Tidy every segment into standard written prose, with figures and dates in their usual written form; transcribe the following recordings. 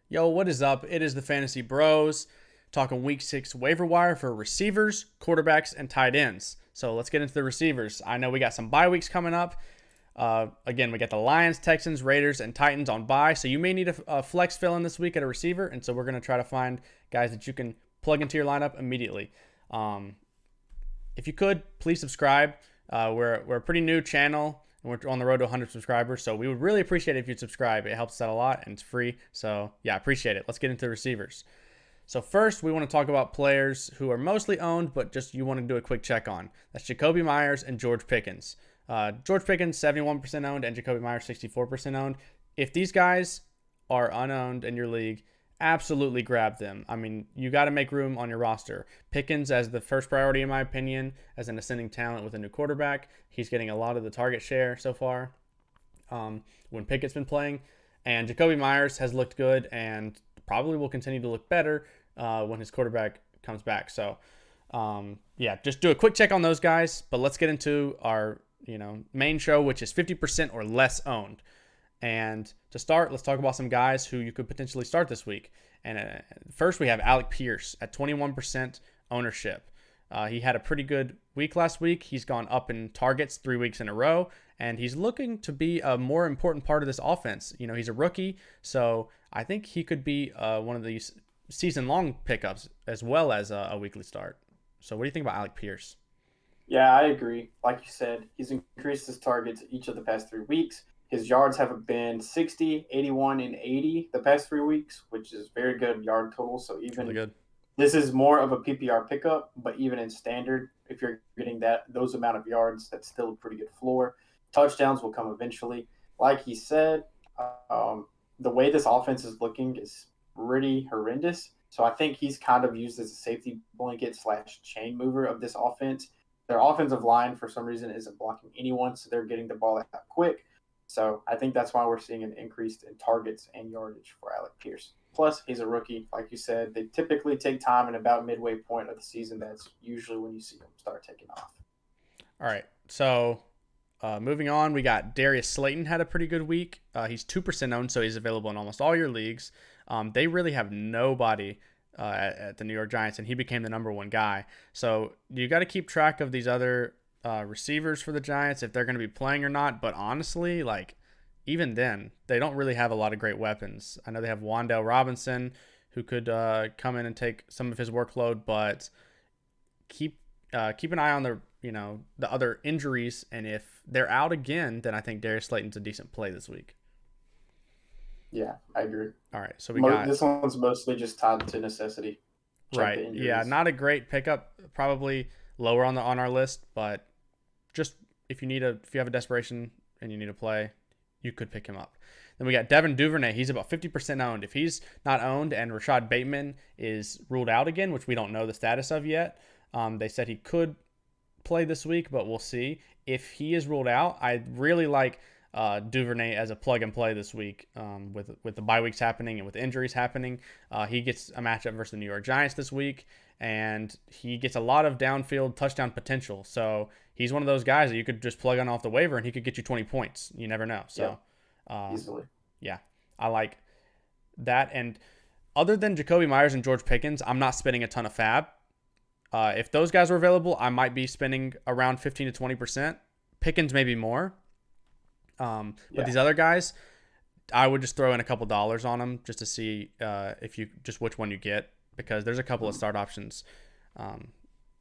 Yo, what is up? It is the Fantasy Bros talking week 6 waiver wire for receivers, quarterbacks, and tight ends. So let's get into the receivers. I know we got some bye weeks coming up. Again, we got the Lions, Texans, Raiders, and Titans on bye. So you may need a flex fill in this week at a receiver. And so we're going to try to find guys that you can plug into your lineup immediately. If you could, please subscribe. We're a pretty new channel. And we're on the road to 100 subscribers, so we would really appreciate it if you'd subscribe. It helps us out a lot, and it's free. So, yeah, appreciate it. Let's get into the receivers. So first, we want to talk about players who are mostly owned, but just you want to do a quick check on. That's Jakobi Meyers and George Pickens. George Pickens, 71% owned, and Jakobi Meyers, 64% owned. If these guys are unowned in your league, absolutely grab them. I mean, you got to make room on your roster. Pickens as the first priority, in my opinion, as an ascending talent with a new quarterback. He's getting a lot of the target share so far when Pickett's been playing. And Jakobi Meyers has looked good and probably will continue to look better when his quarterback comes back. So, yeah, just do a quick check on those guys. But let's get into our main show, which is 50% or less owned. And to start, let's talk about some guys who you could potentially start this week. And first, we have Alec Pierce at 21% ownership. He had a pretty good week last week. He's gone up in targets 3 weeks in a row, and he's looking to be a more important part of this offense. He's a rookie, so I think he could be one of these season-long pickups as well as a weekly start. So what do you think about Alec Pierce? Yeah, I agree. Like you said, he's increased his targets each of the past 3 weeks. His yards have been 60, 81, and 80 the past 3 weeks, which is very good yard total. So even really good. This is more of a PPR pickup, but even in standard, if you're getting those amount of yards, that's still a pretty good floor. Touchdowns will come eventually. Like he said, the way this offense is looking is pretty horrendous. So I think he's kind of used as a safety blanket / chain mover of this offense. Their offensive line, for some reason, isn't blocking anyone, so they're getting the ball out quick. So I think that's why we're seeing an increase in targets and yardage for Alec Pierce. Plus, he's a rookie. Like you said, they typically take time in about midway point of the season. That's usually when you see them start taking off. All right. So moving on, we got Darius Slayton had a pretty good week. He's 2% owned, so he's available in almost all your leagues. They really have nobody at the New York Giants, and he became the number one guy. So you got to keep track of these other receivers for the Giants, if they're going to be playing or not. But honestly, even then, they don't really have a lot of great weapons. I know they have Rondale Robinson, who could come in and take some of his workload, but keep an eye on the other injuries. And if they're out again, then I think Darius Slayton's a decent play this week. Yeah, I agree. All right, so we got this one's mostly just tied to necessity. Right. Yeah, not a great pickup, probably lower on our list, but just if you have a desperation and you need a play, you could pick him up. Then we got Devin Duvernay. He's about 50% owned. If he's not owned and Rashad Bateman is ruled out again, which we don't know the status of yet, they said he could play this week, but we'll see. If he is ruled out, I really like Duvernay as a plug and play this week with the bye weeks happening and with injuries happening. He gets a matchup versus the New York Giants this week, and he gets a lot of downfield touchdown potential. So he's one of those guys that you could just plug on off the waiver and he could get you 20 points. You never know. So easily. Yeah, I like that. And other than Jakobi Meyers and George Pickens, I'm not spending a ton of fab. If those guys are available, I might be spending around 15 to 20%. Pickens maybe more. But these other guys, I would just throw in a couple dollars on them just to see which one you get, because there's a couple of start options.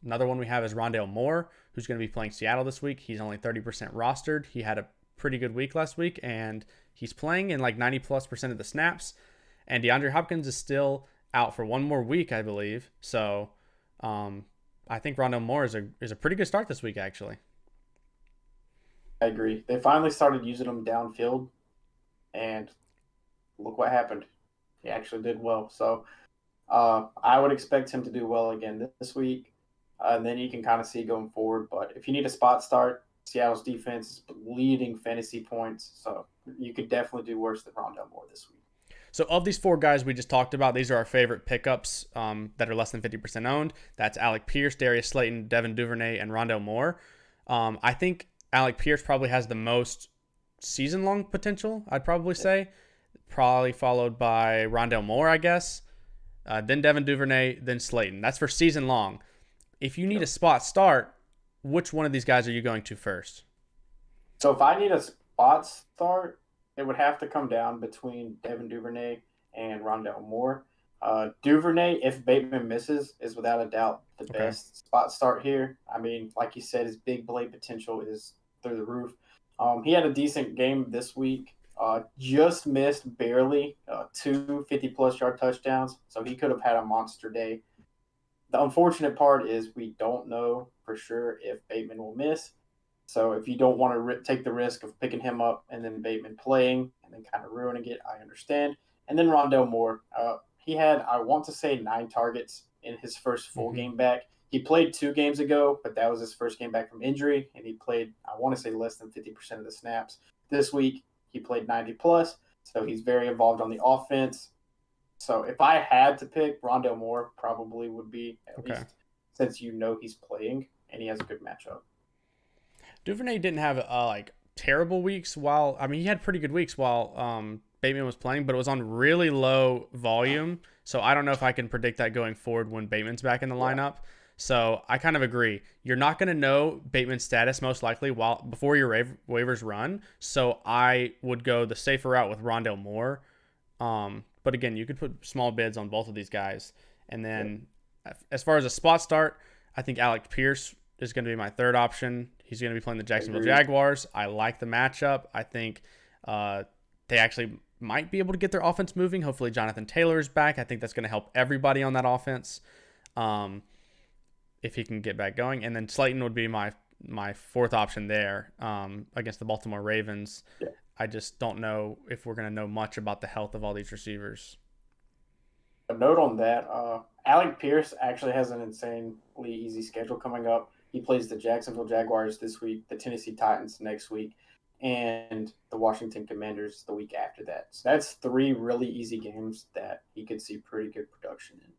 Another one we have is Rondale Moore, who's going to be playing Seattle this week. He's only 30% rostered. He had a pretty good week last week, and he's playing in 90+% of the snaps. And DeAndre Hopkins is still out for one more week, I believe. So I think Rondale Moore is a pretty good start this week, actually. I agree. They finally started using him downfield, and look what happened. He actually did well. So I would expect him to do well again this week, and then you can kind of see going forward. But if you need a spot start, Seattle's defense is leading fantasy points, so you could definitely do worse than Rondale Moore this week. So of these four guys we just talked about, these are our favorite pickups that are less than 50% owned. That's Alec Pierce, Darius Slayton, Devin Duvernay, and Rondale Moore. I think Alec Pierce probably has the most season-long potential, I'd probably say. probably followed by Rondale Moore, I guess. Then Devin Duvernay, then Slayton. That's for season long. If you need a spot start, which one of these guys are you going to first? So if I need a spot start, it would have to come down between Devin Duvernay and Rondale Moore. Duvernay, if Bateman misses, is without a doubt the best spot start here. I mean, like you said, his big play potential is through the roof. He had a decent game this week. Just missed barely 2 50-plus yard touchdowns, so he could have had a monster day. The unfortunate part is we don't know for sure if Bateman will miss. So if you don't want to take the risk of picking him up and then Bateman playing and then kind of ruining it, I understand. And then Rondale Moore, he had, I want to say, 9 targets in his first full game back. He played 2 games ago, but that was his first game back from injury, and he played, I want to say, less than 50% of the snaps. This week, he played 90+, so he's very involved on the offense. So if I had to pick, Rondale Moore probably would be, at least since you know he's playing and he has a good matchup. Duvernay didn't have terrible weeks while, I mean, he had pretty good weeks while Bateman was playing, but it was on really low volume. So I don't know if I can predict that going forward when Bateman's back in the lineup. So I kind of agree. You're not going to know Bateman's status most likely before your waivers run. So I would go the safer route with Rondale Moore. But again, you could put small bids on both of these guys. And then as far as a spot start, I think Alec Pierce is going to be my third option. He's going to be playing the Jacksonville Jaguars. I like the matchup. I think they actually might be able to get their offense moving. Hopefully Jonathan Taylor is back. I think that's going to help everybody on that offense if he can get back going. And then Slayton would be my fourth option there against the Baltimore Ravens. Yeah. I just don't know if we're going to know much about the health of all these receivers. A note on that, Alec Pierce actually has an insanely easy schedule coming up. He plays the Jacksonville Jaguars this week, the Tennessee Titans next week, and the Washington Commanders the week after that. So that's 3 really easy games that he could see pretty good production in.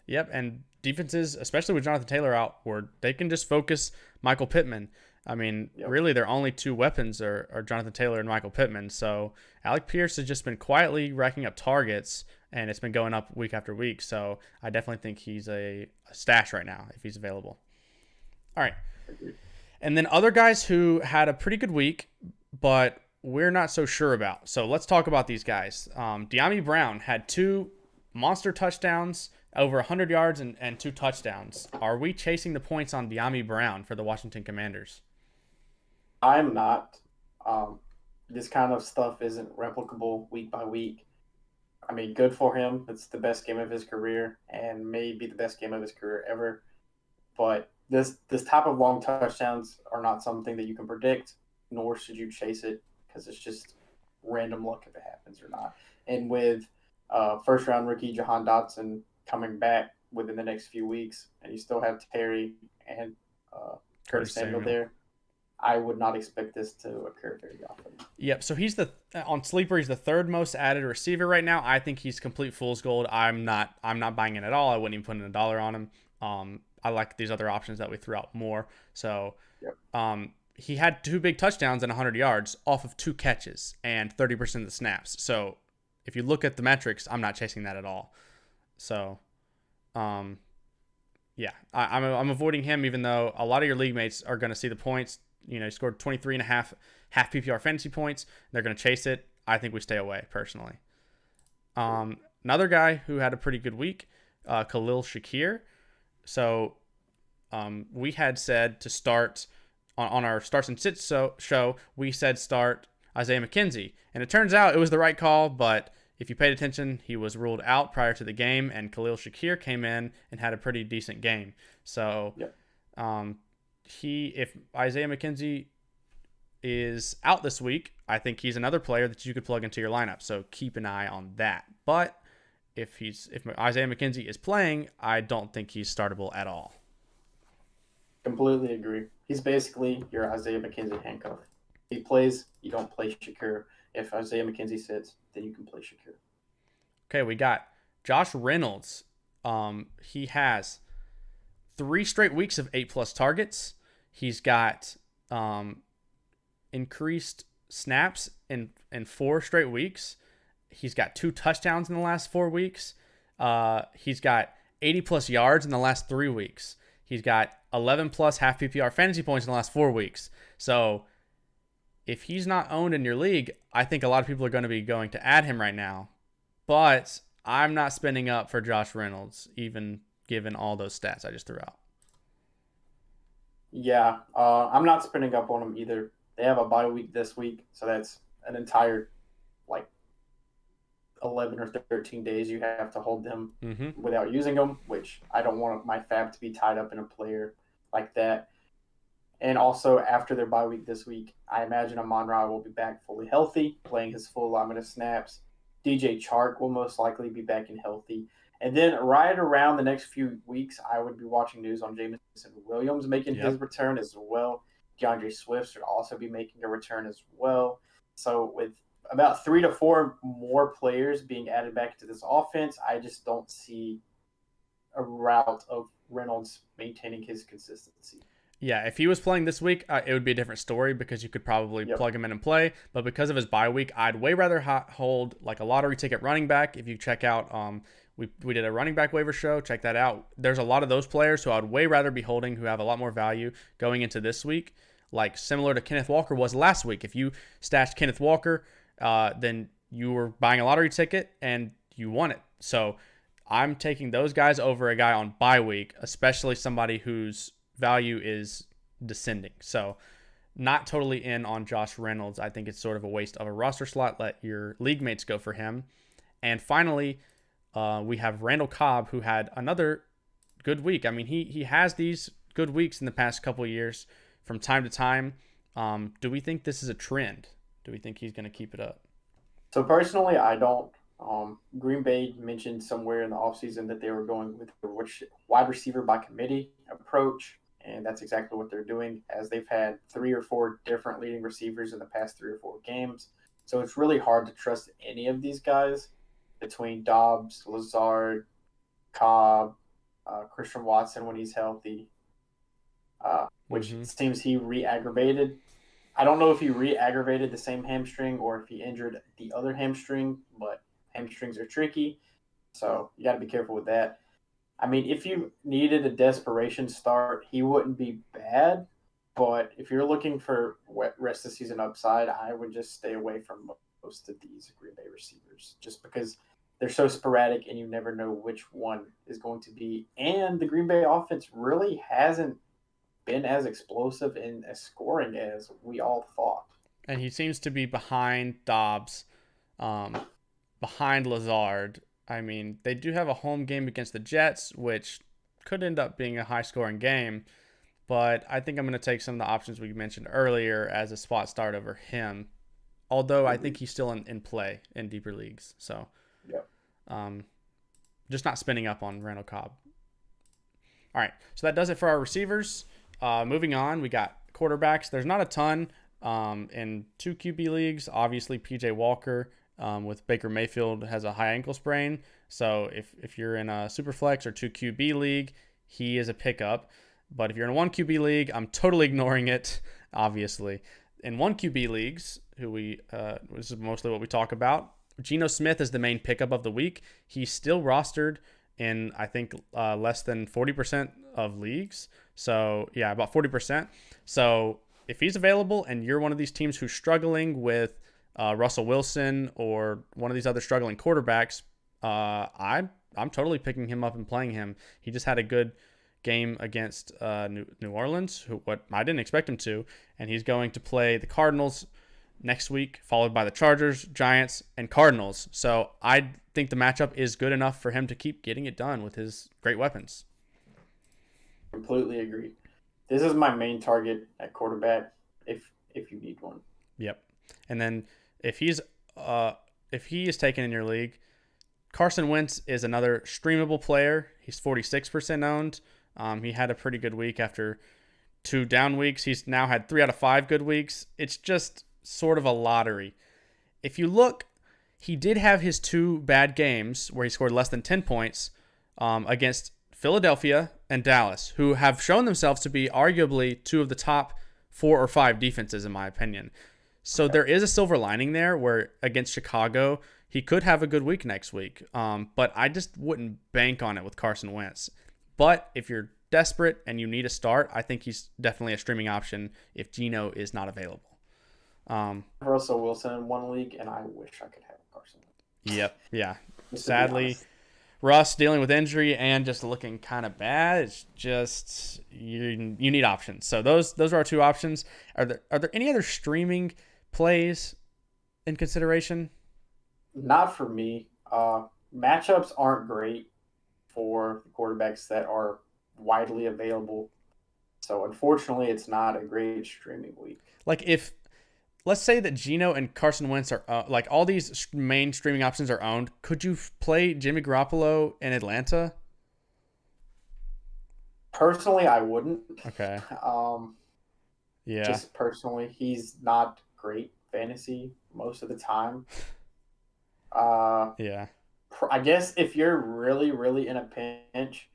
Yep, and defenses, especially with Jonathan Taylor out, where they can just focus Michael Pittman. I mean, really their only 2 weapons are Jonathan Taylor and Michael Pittman. So Alec Pierce has just been quietly racking up targets, and it's been going up week after week. So I definitely think he's a stash right now if he's available. All right. And then other guys who had a pretty good week, but we're not so sure about. So let's talk about these guys. Dyami Brown had 2 monster touchdowns, over 100 yards and 2 touchdowns. Are we chasing the points on Dyami Brown for the Washington Commanders? I'm not. This kind of stuff isn't replicable week by week. I mean, good for him. It's the best game of his career and maybe the best game of his career ever. But this type of long touchdowns are not something that you can predict, nor should you chase it because it's just random luck if it happens or not. And with first-round rookie Jahan Dotson coming back within the next few weeks, and you still have Terry and Curtis Samuel there, I would not expect this to occur very often. Yep. So he's on Sleeper. He's the 3rd most added receiver right now. I think he's complete fool's gold. I'm not buying it at all. I wouldn't even put in $1 on him. I like these other options that we threw out more. So he had 2 big touchdowns and 100 yards off of 2 catches and 30% of the snaps. So if you look at the metrics, I'm not chasing that at all. So, I'm avoiding him, even though a lot of your league mates are going to see the points. You know, he scored 23.5 half PPR fantasy points. They're going to chase it. I think we stay away personally. Another guy who had a pretty good week, Khalil Shakir. So, we had said to start on our starts and sits show. We said start Isaiah McKenzie, and it turns out it was the right call. But if you paid attention, he was ruled out prior to the game, and Khalil Shakir came in and had a pretty decent game. So, if Isaiah McKenzie is out this week, I think he's another player that you could plug into your lineup. So keep an eye on that. But if Isaiah McKenzie is playing, I don't think he's startable at all. Completely agree. He's basically your Isaiah McKenzie handcuff. If he plays, you don't play Shakir. If Isaiah McKenzie sits, then you can play Shakir. Okay, we got Josh Reynolds. He has 3 straight weeks of 8+ targets. He's got increased snaps in 4 straight weeks. He's got 2 touchdowns in the last 4 weeks. He's got 80-plus yards in the last 3 weeks. He's got 11-plus half PPR fantasy points in the last 4 weeks. So if he's not owned in your league, I think a lot of people are going to be going to add him right now. But I'm not spending up for Josh Reynolds, even given all those stats I just threw out. Yeah, I'm not spending up on them either. They have a bye week this week, so that's an entire 11 or 13 days you have to hold them without using them, which I don't want my fab to be tied up in a player like that. And also, after their bye week this week, I imagine Amon-Ra will be back fully healthy, playing his full allotment of snaps. DJ Chark will most likely be back and healthy. And then right around the next few weeks, I would be watching news on Jameson Williams making his return as well. DeAndre Swift should also be making a return as well. So with about 3 to 4 more players being added back to this offense, I just don't see a route of Reynolds maintaining his consistency. Yeah, if he was playing this week, it would be a different story because you could probably plug him in and play. But because of his bye week, I'd way rather hold like a lottery ticket running back. If you check out, we did a running back waiver show. Check that out. There's a lot of those players who I'd way rather be holding who have a lot more value going into this week, like similar to Kenneth Walker was last week. If you stashed Kenneth Walker, then you were buying a lottery ticket and you won it. So I'm taking those guys over a guy on bye week, especially somebody whose value is descending. So not totally in on Josh Reynolds. I think it's sort of a waste of a roster slot. Let your league mates go for him. And finally, we have Randall Cobb, who had another good week. I mean, he has these good weeks in the past couple of years from time to time. Do we think this is a trend? Do we think he's going to keep it up? So personally, I don't. Green Bay mentioned somewhere in the offseason that they were going with the wide receiver by committee approach, and that's exactly what they're doing, as they've had 3 or 4 different leading receivers in the past 3 or 4 games. So it's really hard to trust any of these guys between Dobbs, Lazard, Cobb, Christian Watson when he's healthy, which it seems he re-aggravated. I don't know if he re-aggravated the same hamstring or if he injured the other hamstring, but hamstrings are tricky, so you got to be careful with that. I mean, if you needed a desperation start, he wouldn't be bad, but if you're looking for rest of season upside, I would just stay away from most of these Green Bay receivers just because they're so sporadic and you never know which one is going to be. And the Green Bay offense really hasn't been as explosive in scoring as we all thought. And he seems to be behind Dobbs, behind Lazard. I mean, they do have a home game against the Jets, which could end up being a high-scoring game. But I think I'm going to take some of the options we mentioned earlier as a spot start over him. Although I think he's still in play in deeper leagues. So, just not spending up on Randall Cobb. All right, so that does it for our receivers. Moving on, we got quarterbacks. There's not a ton in 2 QB leagues. Obviously, PJ Walker with Baker Mayfield has a high ankle sprain. So if you're in a Superflex or 2 QB league, he is a pickup. But if you're in a 1 QB league, I'm totally ignoring it, obviously. In 1 QB leagues, this is mostly what we talk about, Geno Smith is the main pickup of the week. He's still rostered in, I think, less than 40% of leagues. So, yeah, about 40%. So, if he's available and you're one of these teams who's struggling with Russell Wilson or one of these other struggling quarterbacks, I'm totally picking him up and playing him. He just had a good game against New Orleans, what I didn't expect him to, and he's going to play the Cardinals next week, followed by the Chargers, Giants, and Cardinals. So I think the matchup is good enough for him to keep getting it done with his great weapons. Completely agree. This is my main target at quarterback if you need one. Yep. And then if he is taken in your league, Carson Wentz is another streamable player. He's 46% owned. He had a pretty good week after 2 down weeks. He's now had 3 out of 5 good weeks. It's just sort of a lottery. If you look, he did have his 2 bad games where he scored less than 10 points against Philadelphia and Dallas, who have shown themselves to be arguably 2 of the top 4 or 5 defenses, in my opinion. So there is a silver lining there where against Chicago, he could have a good week next week. But I just wouldn't bank on it with Carson Wentz. But if you're desperate and you need a start, I think he's definitely a streaming option if Geno is not available. Russell Wilson in one league, and I wish I could have Carson. Yep. Yeah. Sadly, Russ dealing with injury and just looking kind of bad. It's just you need options. So those are our two options. Are there any other streaming plays in consideration? Not for me. Matchups aren't great for the quarterbacks that are widely available. So unfortunately, it's not a great streaming week. Like let's say that Geno and Carson Wentz are like all these main streaming options are owned. Could you play Jimmy Garoppolo in Atlanta? Personally, I wouldn't. Okay. Yeah. Just personally, he's not great fantasy most of the time. Yeah. I guess if you're really, really in a pinch,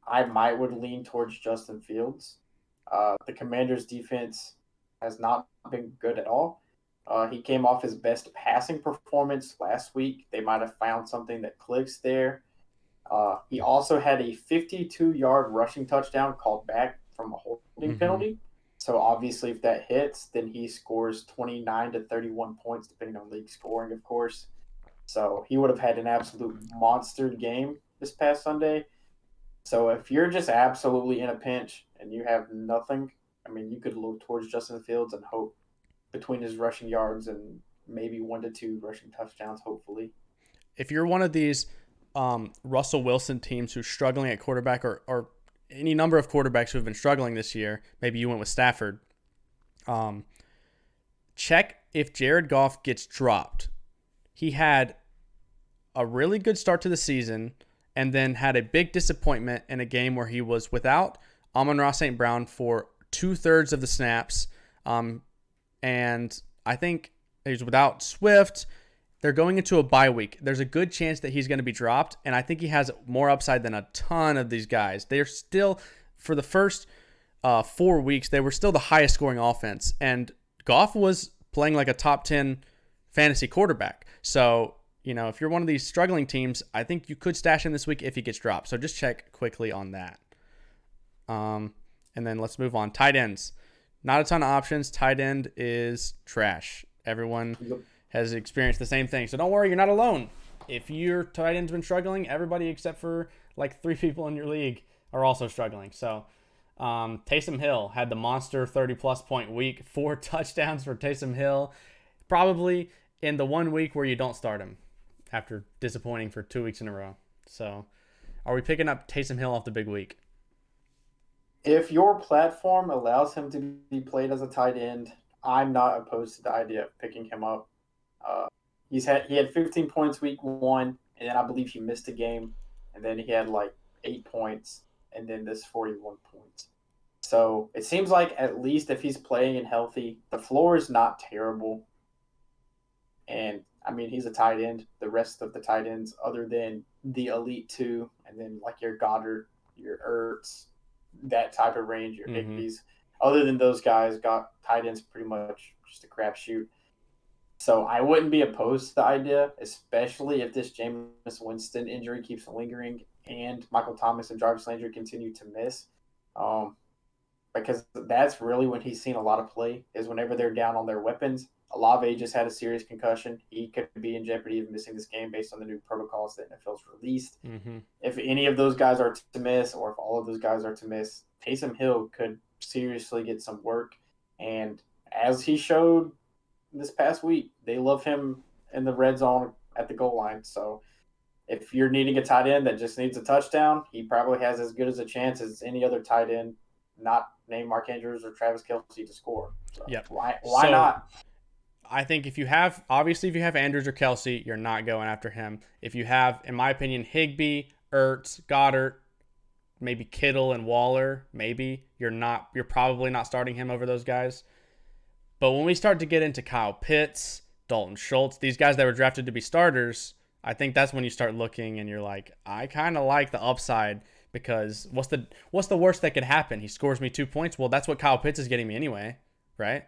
I would lean towards Justin Fields. The Commanders' defense has not been good at all. He came off his best passing performance last week. They might have found something that clicks there. He also had a 52-yard rushing touchdown called back from a holding penalty. So obviously if that hits, then he scores 29 to 31 points, depending on league scoring, of course. So he would have had an absolute monster game this past Sunday. So if you're just absolutely in a pinch and you have nothing, I mean, you could look towards Justin Fields and hope between his rushing yards and maybe 1 to 2 rushing touchdowns, hopefully. If you're one of these Russell Wilson teams who's struggling at quarterback or any number of quarterbacks who have been struggling this year, maybe you went with Stafford, check if Jared Goff gets dropped. He had a really good start to the season and then had a big disappointment in a game where he was without Amon-Ra St. Brown for 2/3 of the snaps. And I think he's without Swift. They're going into a bye week. There's a good chance that he's going to be dropped, and I think he has more upside than a ton of these guys. They're still, for the first 4 weeks, they were still the highest scoring offense, and Goff was playing like a top 10 fantasy quarterback. So, if you're one of these struggling teams, I think you could stash him this week if he gets dropped. So just check quickly on that. And then let's move on. Tight ends. Not a ton of options. Tight end is trash. Everyone has experienced the same thing. So don't worry, you're not alone. If your tight end's been struggling, everybody except for like 3 people in your league are also struggling. So Taysom Hill had the monster 30-plus point week. 4 touchdowns for Taysom Hill. Probably in the 1 week where you don't start him after disappointing for 2 weeks in a row. So are we picking up Taysom Hill off the big week? If your platform allows him to be played as a tight end, I'm not opposed to the idea of picking him up. He had 15 points week 1, and then I believe he missed a game, and then he had like 8 points, and then this 41 points. So it seems like at least if he's playing and healthy, the floor is not terrible. And I mean, he's a tight end. The rest of the tight ends, other than the elite 2, and then like your Goddard, your Ertz, that type of range, your Higbees. Other than those guys, got tight ends pretty much just a crapshoot. So I wouldn't be opposed to the idea, especially if this Jameis Winston injury keeps lingering and Michael Thomas and Jarvis Landry continue to miss. Because that's really when he's seen a lot of play, is whenever they're down on their weapons. Olave just had a serious concussion. He could be in jeopardy of missing this game based on the new protocols that NFL's released. If any of those guys are to miss, or if all of those guys are to miss, Taysom Hill could seriously get some work. And as he showed this past week, they love him in the red zone at the goal line. So if you're needing a tight end that just needs a touchdown, he probably has as good as a chance as any other tight end, not named Mark Andrews or Travis Kelce, to score. So why not? I think if you have Andrews or Kelce, you're not going after him. If you have, in my opinion, Higbee, Ertz, Goddard, maybe Kittle and Waller, maybe you're probably not starting him over those guys. But when we start to get into Kyle Pitts, Dalton Schultz, these guys that were drafted to be starters, I think that's when you start looking and you're like, I kind of like the upside, because what's the worst that could happen? He scores me 2 points. Well, that's what Kyle Pitts is getting me anyway, right?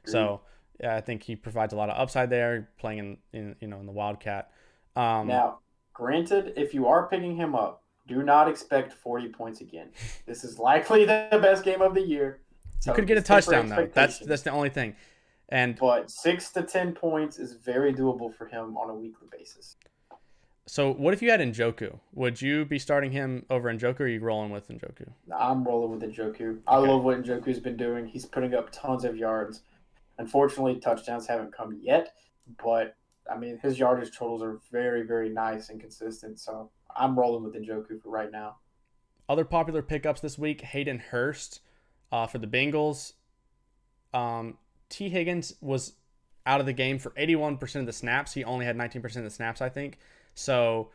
So I think he provides a lot of upside there, playing in the Wildcat. Now, granted, if you are picking him up, do not expect 40 points again. This is likely the best game of the year. So you could get a touchdown though. That's the only thing. But 6 to 10 points is very doable for him on a weekly basis. So what if you had Njoku? Would you be starting him over Njoku, or are you rolling with Njoku? I'm rolling with Njoku. I love what Njoku's been doing. He's putting up tons of yards. Unfortunately, touchdowns haven't come yet, but I mean, his yardage totals are very, very nice and consistent. So I'm rolling with Njoku for right now. Other popular pickups this week: Hayden Hurst for the Bengals. T. Higgins was out of the game for 81% of the snaps. He only had 19% of the snaps, I think. So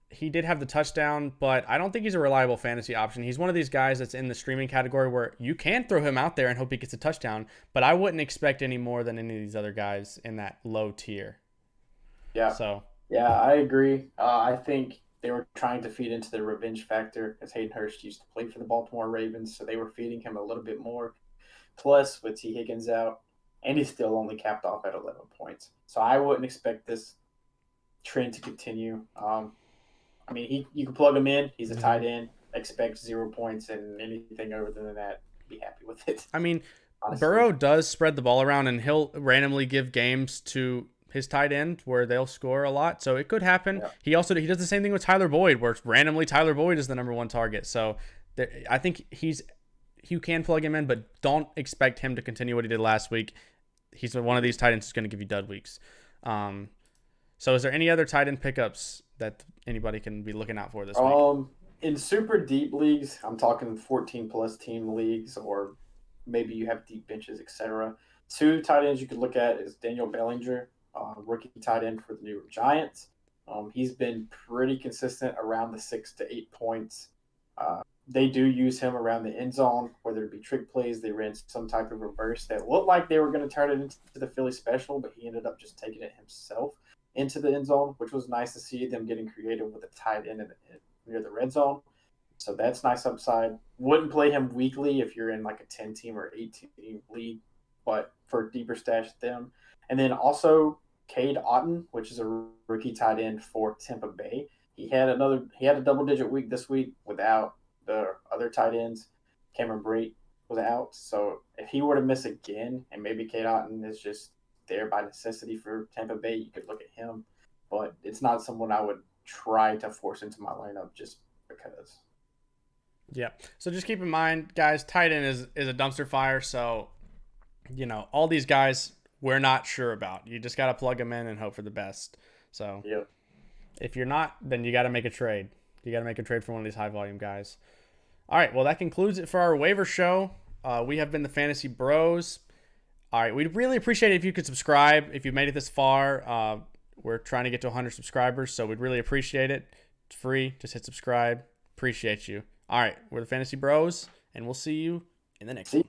he did have the touchdown, but I don't think he's a reliable fantasy option. He's one of these guys that's in the streaming category where you can throw him out there and hope he gets a touchdown, but I wouldn't expect any more than any of these other guys in that low tier. Yeah. I agree. I think they were trying to feed into the revenge factor, as Hayden Hurst used to play for the Baltimore Ravens, so they were feeding him a little bit more. Plus, with T. Higgins out, and he's still only capped off at 11 points. So I wouldn't expect this trend to continue. I mean, you can plug him in. He's a tight end. Expect 0 points, and anything other than that, be happy with it. I mean, honestly, Burrow does spread the ball around, and he'll randomly give games to his tight end where they'll score a lot. So it could happen. Yeah. He does the same thing with Tyler Boyd, where randomly Tyler Boyd is the number one target. So I think you can plug him in, but don't expect him to continue what he did last week. He's one of these tight ends who's going to give you dud weeks. So is there any other tight end pickups that anybody can be looking out for this week? In super deep leagues, I'm talking 14-plus team leagues, or maybe you have deep benches, etc. 2 tight ends you could look at is Daniel Bellinger, rookie tight end for the New York Giants. He's been pretty consistent around the 6 to 8 points. They do use him around the end zone, whether it be trick plays. They ran some type of reverse that looked like they were going to turn it into the Philly special, but he ended up just taking it himself into the end zone, which was nice to see them getting creative with a tight end near the red zone. So that's nice upside. Wouldn't play him weekly if you're in like a 10-team or 8-team league, but for a deeper stash them. And then also Cade Otton, which is a rookie tight end for Tampa Bay. He had a double-digit week this week without the other tight ends. Cameron Brate was out. So if he were to miss again, and maybe Cade Otton is just there by necessity for Tampa Bay, you could look at him. But it's not someone I would try to force into my lineup just because. Yeah. So just keep in mind, guys, tight end is a dumpster fire. So, all these guys we're not sure about. You just got to plug them in and hope for the best. So if you're not, then you got to make a trade. You got to make a trade for one of these high volume guys. All right. Well, that concludes it for our waiver show. We have been the Fantasy Bros. All right. We'd really appreciate it if you could subscribe. If you made it this far, we're trying to get to 100 subscribers, so we'd really appreciate it. It's free. Just hit subscribe. Appreciate you. All right. We're the Fantasy Bros, and we'll see you in the next one.